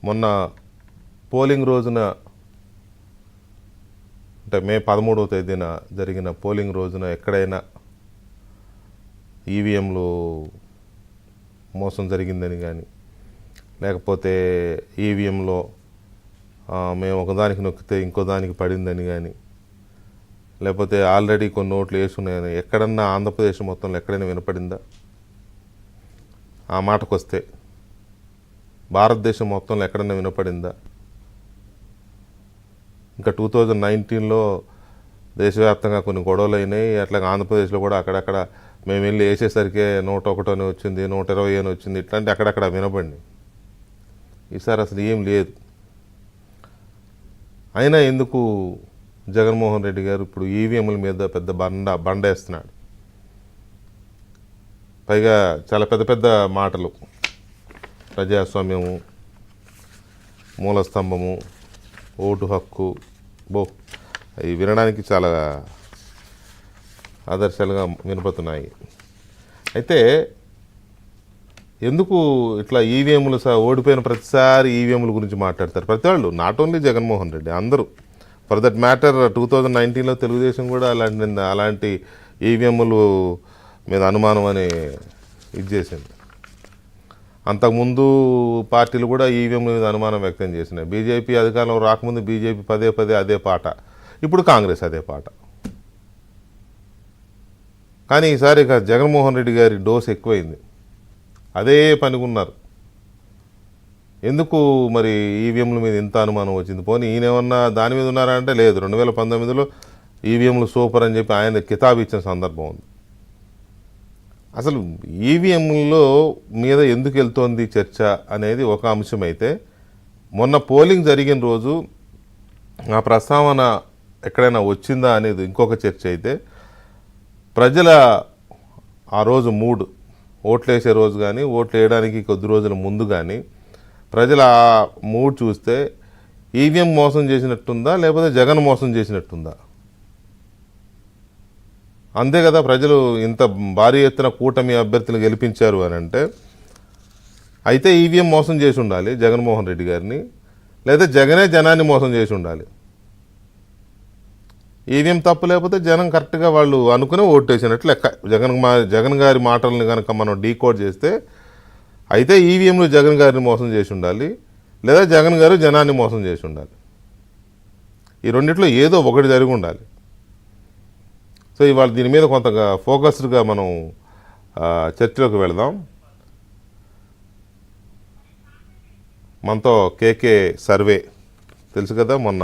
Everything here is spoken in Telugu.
మొన్న పోలింగ్ రోజున అంటే మే 13వ తేదీన జరిగిన పోలింగ్ రోజున ఎక్కడైనా ఈవీఎంలు మోసం జరిగిందని కానీ లేకపోతే ఈవీఎంలో మేము ఒకదానికి నొక్కితే ఇంకో దానికి పడిందని కానీ లేకపోతే ఆల్రెడీ కొన్ని ఓట్లు వేసుకున్నాయని ఎక్కడన్నా ఆంధ్రప్రదేశ్ మొత్తంలో ఎక్కడైనా వినపడిందా? ఆ మాటకు వస్తే భారతదేశం మొత్తంలో ఎక్కడైనా వినపడిందా? ఇంకా 2019లో దేశవ్యాప్తంగా కొన్ని గొడవలు అయినాయి. అట్లాగే ఆంధ్రప్రదేశ్లో కూడా అక్కడక్కడ మేము వెళ్ళి వేసేసరికి 101 అని వచ్చింది, 120 అని వచ్చింది, ఇట్లాంటి అక్కడక్కడ వినపడింది. ఈసారి అసలు ఏం లేదు. అయినా ఎందుకు జగన్మోహన్ రెడ్డి గారు ఇప్పుడు ఈవీఎంల మీద పెద్ద బండేస్తున్నాడు? పైగా చాలా పెద్ద పెద్ద మాటలు, ప్రజాస్వామ్యము, మూలస్తంభము, ఓటు హక్కు, అవి వినడానికి చాలా ఆదర్శాలుగా వినపడుతున్నాయి. అయితే ఎందుకు ఇట్లా ఈవీఎంలు ఓడిపోయిన ప్రతిసారి ఈవీఎంల గురించి మాట్లాడతారు ప్రతి వాళ్ళు? నాట్ ఓన్లీ జగన్మోహన్ రెడ్డి, అందరూ. ఫర్ దట్ మ్యాటర్ 2019లో తెలుగుదేశం కూడా అలాంటి ఈవీఎంలు మీద అనుమానం అని ఇది చేసింది. అంతకుముందు పార్టీలు కూడా ఈవీఎంల మీద అనుమానం వ్యక్తం చేసినాయి. బీజేపీ అధికారంలో రాకముందు బీజేపీ పదే అదే పాట, ఇప్పుడు కాంగ్రెస్ అదే పాట. కానీ ఈసారి ఇక జగన్మోహన్ రెడ్డి గారి డోస్ ఎక్కువైంది, అదే పనికున్నారు. ఎందుకు మరి ఈవీఎంల మీద ఇంత అనుమానం వచ్చింది? పోనీ ఈయనేమన్నా దాని మీద ఉన్నారా అంటే లేదు. 2019లో ఈవీఎంలు సూపర్ అని చెప్పి ఆయన కితాబు ఇచ్చిన సందర్భం ఉంది. అసలు ఈవీఎంలో మీద ఎందుకు వెళ్తోంది చర్చ అనేది ఒక అంశం అయితే, మొన్న పోలింగ్ జరిగిన రోజు ఆ ప్రస్తావన ఎక్కడైనా వచ్చిందా అనేది ఇంకొక చర్చ అయితే, ప్రజల ఆ రోజు మూడ్, ఓట్లు వేసే రోజు కానీ ఓట్లు వేయడానికి కొద్ది రోజుల ముందు కానీ ప్రజల ఆ మూడ్ చూస్తే ఈవీఎం మోసం చేసినట్టుందా లేకపోతే జగన్ మోసం చేసినట్టుందా? అంతే కదా, ప్రజలు ఇంత భారీ ఎత్తున కూటమి అభ్యర్థులు గెలిపించారు అని అంటే అయితే ఈవీఎం మోసం చేసి ఉండాలి జగన్మోహన్ రెడ్డి గారిని, లేదా జగనే జనాన్ని మోసం చేసి ఉండాలి. ఈవీఎం తప్పు లేకపోతే జనం కరెక్ట్గా వాళ్ళు అనుకుని ఓటు వేసినట్లు లెక్క. జగన్ గారి మాటలను కనుక మనం డీకోడ్ చేస్తే అయితే ఈవీఎంలు జగన్ గారిని మోసం చేసి ఉండాలి, లేదా జగన్ గారు జనాన్ని మోసం చేసి ఉండాలి. ఈ రెండిట్లో ఏదో ఒకటి జరిగి ఉండాలి. సో ఇవాళ దీని మీద కొంతగా ఫోకస్డ్గా మనం చర్చలోకి వెళదాం. మనతో కేకే సర్వే తెలుసు కదా, మొన్న